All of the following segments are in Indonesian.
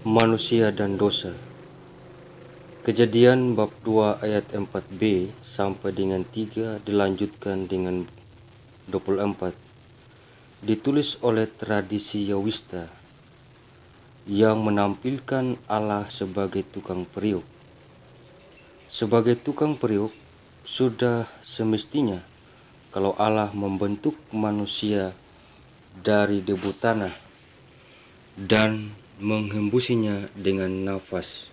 Manusia dan dosa. Kejadian bab 2 ayat 4b sampai dengan 3 dilanjutkan dengan 24. Ditulis oleh tradisi Yahwista yang menampilkan Allah sebagai tukang periuk. Sebagai tukang periuk, sudah semestinya kalau Allah membentuk manusia dari debu tanah dan menghembusinya dengan nafas.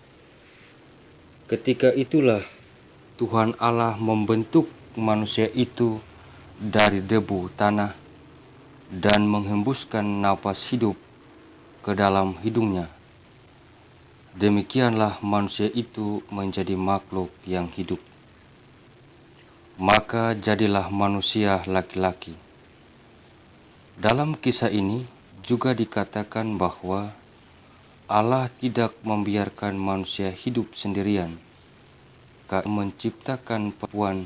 Ketika itulah Tuhan Allah membentuk manusia itu dari debu tanah dan menghembuskan napas hidup ke dalam hidungnya. Demikianlah manusia itu menjadi makhluk yang hidup. Maka jadilah manusia laki-laki. Dalam kisah ini juga dikatakan bahwa Allah tidak membiarkan manusia hidup sendirian, karena menciptakan perempuan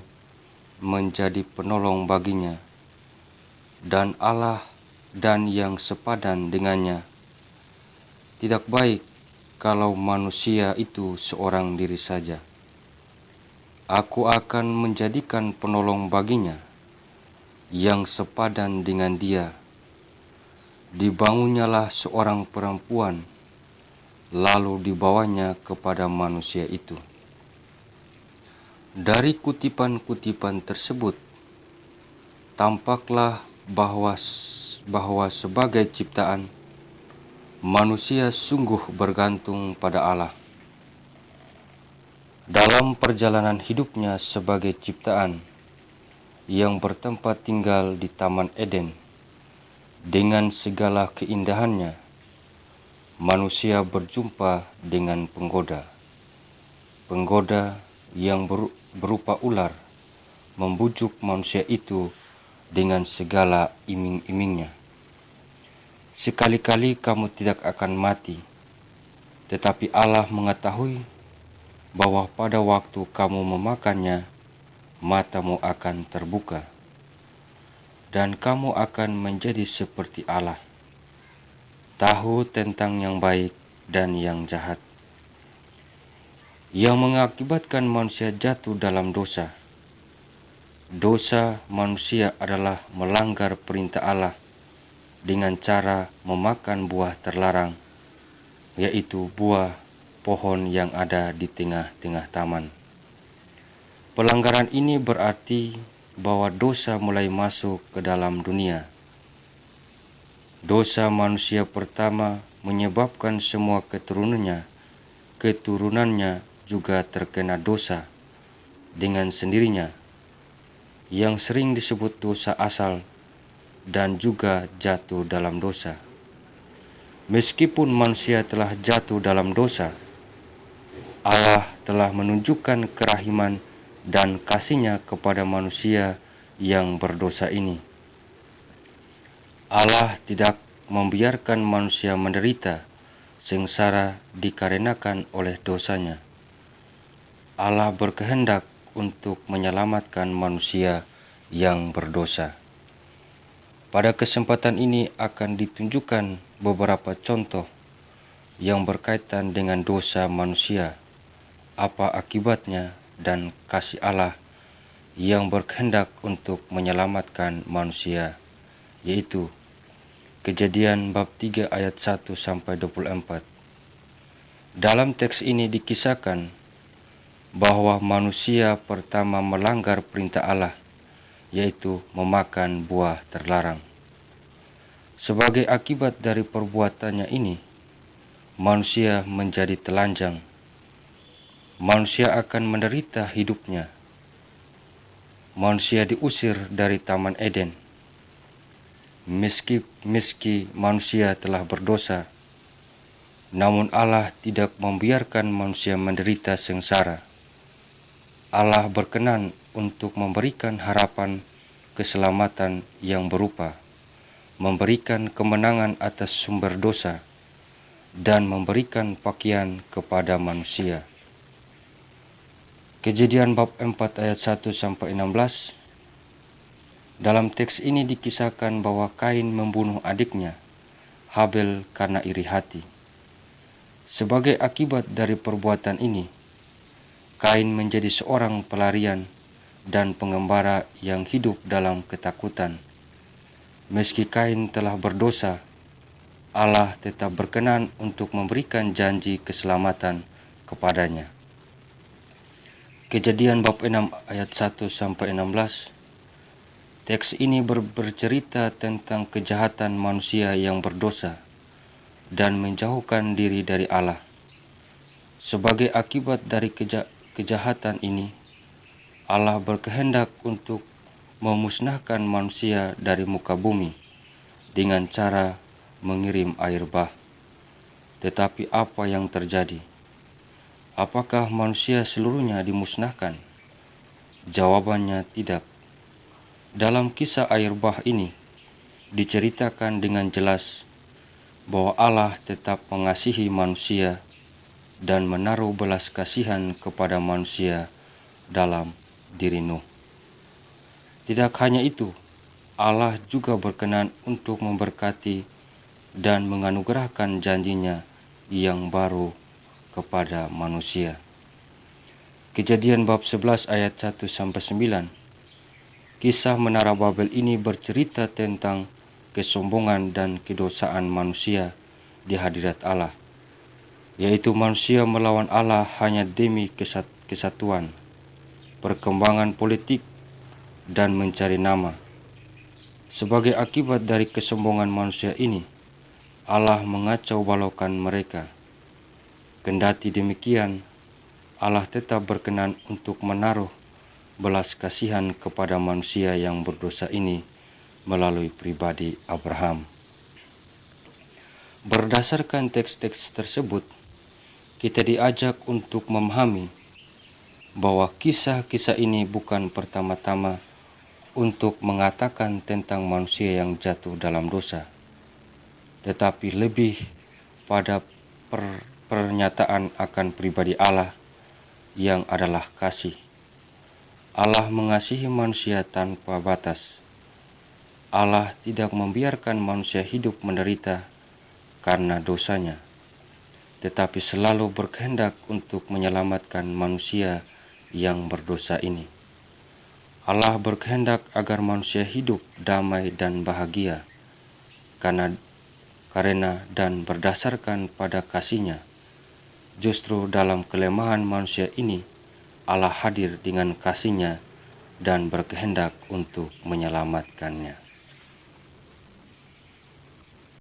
menjadi penolong baginya, dan Allah dan yang sepadan dengannya. Tidak baik kalau manusia itu seorang diri saja. Aku akan menjadikan penolong baginya yang sepadan dengan dia. Dibangunnyalah seorang perempuan, lalu dibawanya kepada manusia itu. Dari kutipan-kutipan tersebut, tampaklah bahwa sebagai ciptaan, manusia sungguh bergantung pada Allah. Dalam perjalanan hidupnya sebagai ciptaan yang bertempat tinggal di Taman Eden, dengan segala keindahannya, manusia berjumpa dengan penggoda. Penggoda yang berupa ular membujuk manusia itu dengan segala iming-imingnya. Sekali-kali kamu tidak akan mati, tetapi Allah mengetahui bahwa pada waktu kamu memakannya, matamu akan terbuka, dan kamu akan menjadi seperti Allah, tahu tentang yang baik dan yang jahat. Yang mengakibatkan manusia jatuh dalam dosa. Dosa manusia adalah melanggar perintah Allah dengan cara memakan buah terlarang, yaitu buah pohon yang ada di tengah-tengah taman. Pelanggaran ini berarti bahwa dosa mulai masuk ke dalam dunia. Dosa manusia pertama menyebabkan semua keturunannya juga terkena dosa dengan sendirinya, yang sering disebut dosa asal, dan juga jatuh dalam dosa. Meskipun manusia telah jatuh dalam dosa, Allah telah menunjukkan kerahiman dan kasih-Nya kepada manusia yang berdosa ini. Allah tidak membiarkan manusia menderita sengsara dikarenakan oleh dosanya. Allah berkehendak untuk menyelamatkan manusia yang berdosa. Pada kesempatan ini akan ditunjukkan beberapa contoh yang berkaitan dengan dosa manusia, apa akibatnya, dan kasih Allah yang berkehendak untuk menyelamatkan manusia, yaitu Kejadian bab 3 ayat 1 sampai 24. Dalam teks ini dikisahkan bahwa manusia pertama melanggar perintah Allah, yaitu memakan buah terlarang. Sebagai akibat dari perbuatannya ini, manusia menjadi telanjang. Manusia akan menderita hidupnya. Manusia diusir dari Taman Eden. Meski manusia telah berdosa, namun Allah tidak membiarkan manusia menderita sengsara. Allah berkenan untuk memberikan harapan keselamatan yang berupa memberikan kemenangan atas sumber dosa dan memberikan pakaian kepada manusia. Kejadian bab 4 ayat 1 sampai 16. Dalam teks ini dikisahkan bahwa Kain membunuh adiknya Habel karena iri hati. Sebagai akibat dari perbuatan ini, Kain menjadi seorang pelarian dan pengembara yang hidup dalam ketakutan. Meski Kain telah berdosa, Allah tetap berkenan untuk memberikan janji keselamatan kepadanya. Kejadian bab 6 ayat 1-16. Teks ini bercerita tentang kejahatan manusia yang berdosa dan menjauhkan diri dari Allah. Sebagai akibat dari kejahatan ini, Allah berkehendak untuk memusnahkan manusia dari muka bumi dengan cara mengirim air bah. Tetapi apa yang terjadi? Apakah manusia seluruhnya dimusnahkan? Jawabannya tidak. Dalam kisah air bah ini, diceritakan dengan jelas bahwa Allah tetap mengasihi manusia dan menaruh belas kasihan kepada manusia dalam diri Nuh. Tidak hanya itu, Allah juga berkenan untuk memberkati dan menganugerahkan janjinya yang baru kepada manusia. Kejadian bab 11 ayat 1-9. Kisah Menara Babel ini bercerita tentang kesombongan dan kedosaan manusia di hadirat Allah, yaitu manusia melawan Allah hanya demi kesatuan, perkembangan politik, dan mencari nama. Sebagai akibat dari kesombongan manusia ini, Allah mengacau balaukan mereka. Kendati demikian, Allah tetap berkenan untuk menaruh belas kasihan kepada manusia yang berdosa ini melalui pribadi Abraham. Berdasarkan teks-teks tersebut, kita diajak untuk memahami bahwa kisah-kisah ini bukan pertama-tama untuk mengatakan tentang manusia yang jatuh dalam dosa, tetapi lebih pada pernyataan akan pribadi Allah yang adalah kasih. Allah mengasihi manusia tanpa batas. Allah tidak membiarkan manusia hidup menderita karena dosanya, tetapi selalu berkehendak untuk menyelamatkan manusia yang berdosa ini. Allah berkehendak agar manusia hidup damai dan bahagia karena dan berdasarkan pada kasih-Nya. Justru dalam kelemahan manusia ini, Allah hadir dengan kasih-Nya dan berkehendak untuk menyelamatkannya.